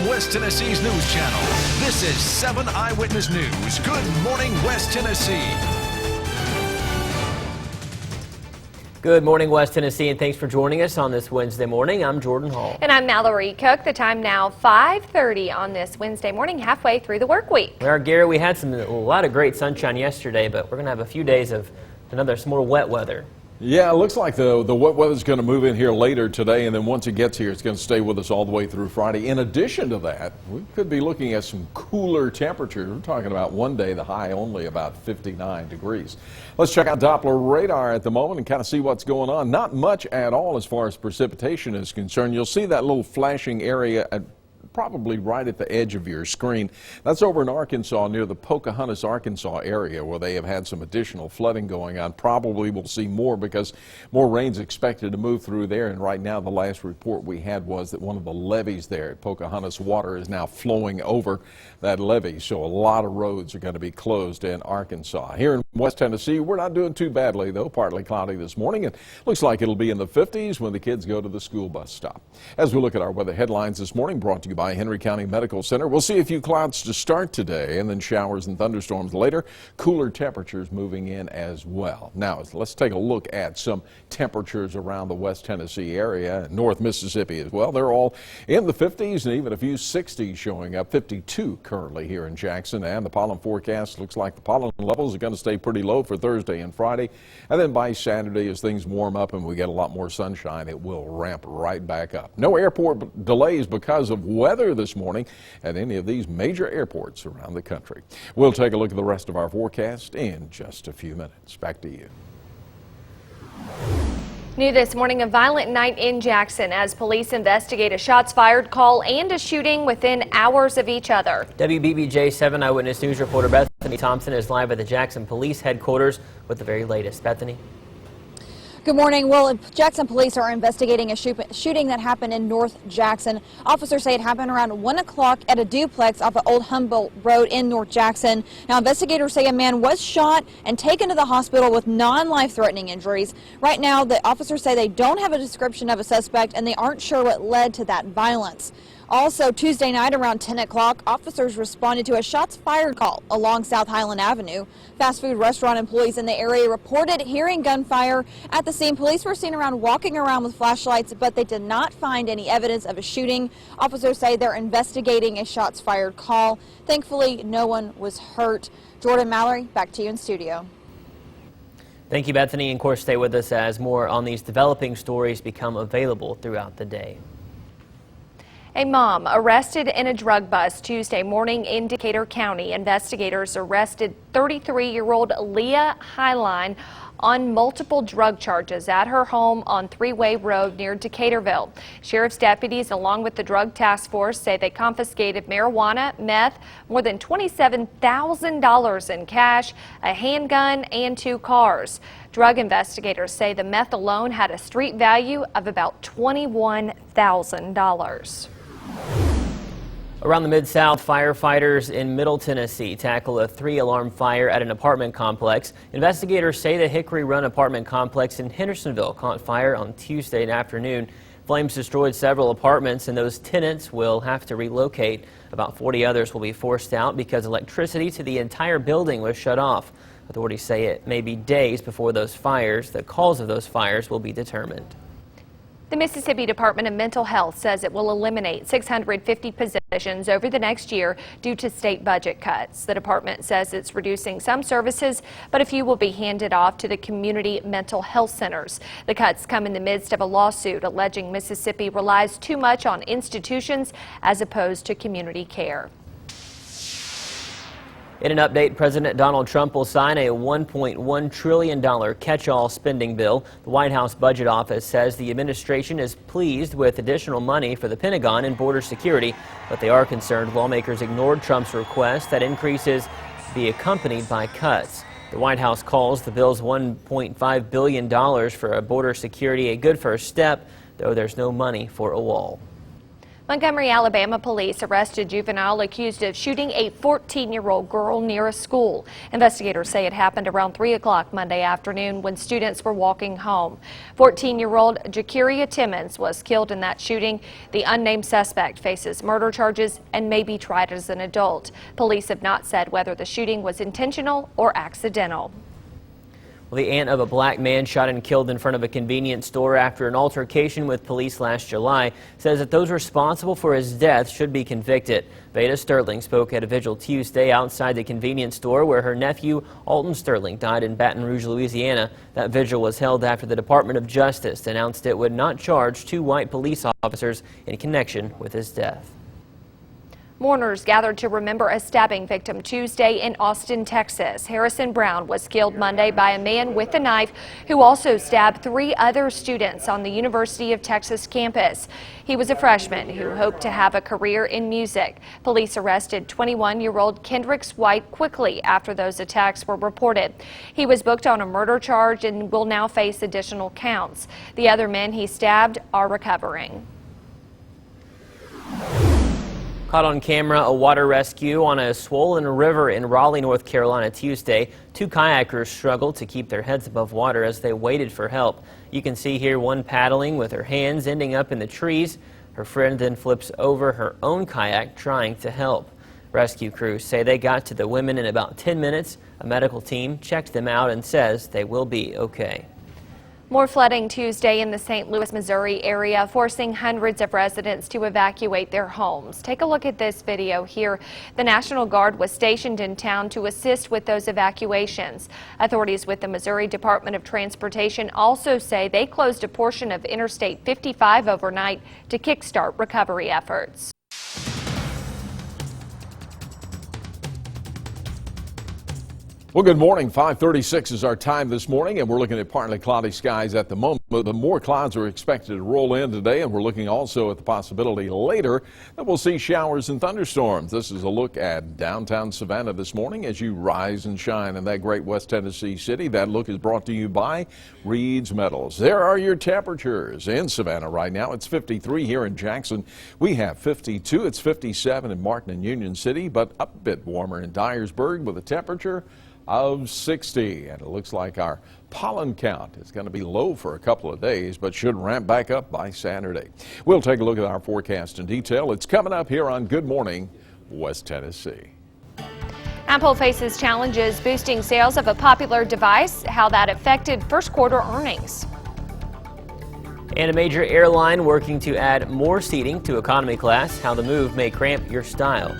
from West Tennessee's news channel. This is 7 Eyewitness News. Good morning, West Tennessee. Good morning, West Tennessee, and thanks for joining us on this Wednesday morning. I'm Jordan Hall. And I'm Mallory Cook. The time now 5:30 on this Wednesday morning, halfway through the work week. We are, Gary. We had a lot of great sunshine yesterday, but we're going to have a few days of some more wet weather. Yeah, it looks like the wet weather's going to move in here later today, and then once it gets here, it's going to stay with us all the way through Friday. In addition to that, we could be looking at some cooler temperatures. We're talking about one day, the high only about 59 degrees. Let's check out Doppler radar at the moment and kind of see what's going on. Not much at all as far as precipitation is concerned. You'll see that little flashing area probably right at the edge of your screen. That's over in Arkansas near the Pocahontas, Arkansas area where they have had some additional flooding going on. Probably we'll see more because more rain's expected to move through there, and right now the last report we had was that one of the levees there at Pocahontas water is now flowing over that levee, so a lot of roads are going to be closed in Arkansas. Here in West Tennessee, we're not doing too badly though. Partly cloudy this morning, and looks like it'll be in the 50s when the kids go to the school bus stop. As we look at our weather headlines this morning, brought to you by Henry County Medical Center. We'll see a few clouds to start today and then showers and thunderstorms later. Cooler temperatures moving in as well. Now let's take a look at some temperatures around the West Tennessee area, North Mississippi as well. They're all in the 50s and even a few 60s showing up. 52 currently here in Jackson, and the pollen forecast looks like the pollen levels are going to stay pretty low for Thursday and Friday, and then by Saturday as things warm up and we get a lot more sunshine, it will ramp right back up. No airport delays because of weather this morning at any of these major airports around the country. We'll take a look at the rest of our forecast in just a few minutes. Back to you. New this morning, a violent night in Jackson as police investigate a shots fired call and a shooting within hours of each other. WBBJ 7 Eyewitness News reporter Bethany Thompson is live at the Jackson Police Headquarters with the very latest. Bethany. Good morning. Well, Jackson police are investigating a shooting that happened in North Jackson. Officers say it happened around 1 o'clock at a duplex off of Old Humboldt Road in North Jackson. Now, investigators say a man was shot and taken to the hospital with non-life-threatening injuries. Right now, the officers say they don't have a description of a suspect and they aren't sure what led to that violence. Also, Tuesday night around 10 o'clock, officers responded to a shots fired call along South Highland Avenue. Fast food restaurant employees in the area reported hearing gunfire. At the scene, police were seen walking around with flashlights, but they did not find any evidence of a shooting. Officers say they're investigating a shots fired call. Thankfully, no one was hurt. Jordan, Mallory, back to you in studio. Thank you, Bethany, and of course stay with us as more on these developing stories become available throughout the day. A mom arrested in a drug bust Tuesday morning in Decatur County. Investigators arrested 33-year-old Leah Highline on multiple drug charges at her home on Three-Way Road near Decaturville. Sheriff's deputies, along with the drug task force, say they confiscated marijuana, meth, more than $27,000 in cash, a handgun, and 2 cars. Drug investigators say the meth alone had a street value of about $21,000. Around the Mid-South, firefighters in Middle Tennessee tackle a 3-alarm fire at an apartment complex. Investigators say the Hickory Run apartment complex in Hendersonville caught fire on Tuesday afternoon. Flames destroyed several apartments, and those tenants will have to relocate. About 40 others will be forced out because electricity to the entire building was shut off. Authorities say it may be days before the cause of those fires will be determined. The Mississippi Department of Mental Health says it will eliminate 650 positions over the next year due to state budget cuts. The department says it's reducing some services, but a few will be handed off to the community mental health centers. The cuts come in the midst of a lawsuit alleging Mississippi relies too much on institutions as opposed to community care. In an update, President Donald Trump will sign a $1.1 trillion catch-all spending bill. The White House Budget Office says the administration is pleased with additional money for the Pentagon and border security, but they are concerned lawmakers ignored Trump's request that increases be accompanied by cuts. The White House calls the bill's $1.5 billion for border security a good first step, though there's no money for a wall. Montgomery, Alabama police arrested juvenile accused of shooting a 14-year-old girl near a school. Investigators say it happened around 3 o'clock Monday afternoon when students were walking home. 14-year-old Jakiria Timmons was killed in that shooting. The unnamed suspect faces murder charges and may be tried as an adult. Police have not said whether the shooting was intentional or accidental. Well, the aunt of a black man shot and killed in front of a convenience store after an altercation with police last July says that those responsible for his death should be convicted. Veda Sterling spoke at a vigil Tuesday outside the convenience store where her nephew Alton Sterling died in Baton Rouge, Louisiana. That vigil was held after the Department of Justice announced it would not charge 2 white police officers in connection with his death. Mourners gathered to remember a stabbing victim Tuesday in Austin, Texas. Harrison Brown was killed Monday by a man with a knife who also stabbed 3 other students on the University of Texas campus. He was a freshman who hoped to have a career in music. Police arrested 21-year-old Kendricks White quickly after those attacks were reported. He was booked on a murder charge and will now face additional counts. The other men he stabbed are recovering. Caught on camera, a water rescue on a swollen river in Raleigh, North Carolina Tuesday. 2 kayakers struggled to keep their heads above water as they waited for help. You can see here one paddling with her hands ending up in the trees. Her friend then flips over her own kayak trying to help. Rescue crews say they got to the women in about 10 minutes. A medical team checked them out and says they will be okay. More flooding Tuesday in the St. Louis, Missouri area, forcing hundreds of residents to evacuate their homes. Take a look at this video here. The National Guard was stationed in town to assist with those evacuations. Authorities with the Missouri Department of Transportation also say they closed a portion of Interstate 55 overnight to kickstart recovery efforts. Well, good morning. 5:36 is our time this morning, and we're looking at partly cloudy skies at the moment. But more clouds are expected to roll in today, and we're looking also at the possibility later that we'll see showers and thunderstorms. This is a look at downtown Savannah this morning as you rise and shine in that great West Tennessee city. That look is brought to you by Reed's Metals. There are your temperatures in Savannah right now. It's 53 here in Jackson. We have 52. It's 57 in Martin and Union City, but a bit warmer in Dyersburg with a temperature of 60, and it looks like our pollen count is going to be low for a couple of days, but should ramp back up by Saturday. We'll take a look at our forecast in detail. It's coming up here on Good Morning West Tennessee. Apple faces challenges boosting sales of a popular device, how that affected first quarter earnings. And a major airline working to add more seating to economy class, how the move may cramp your style.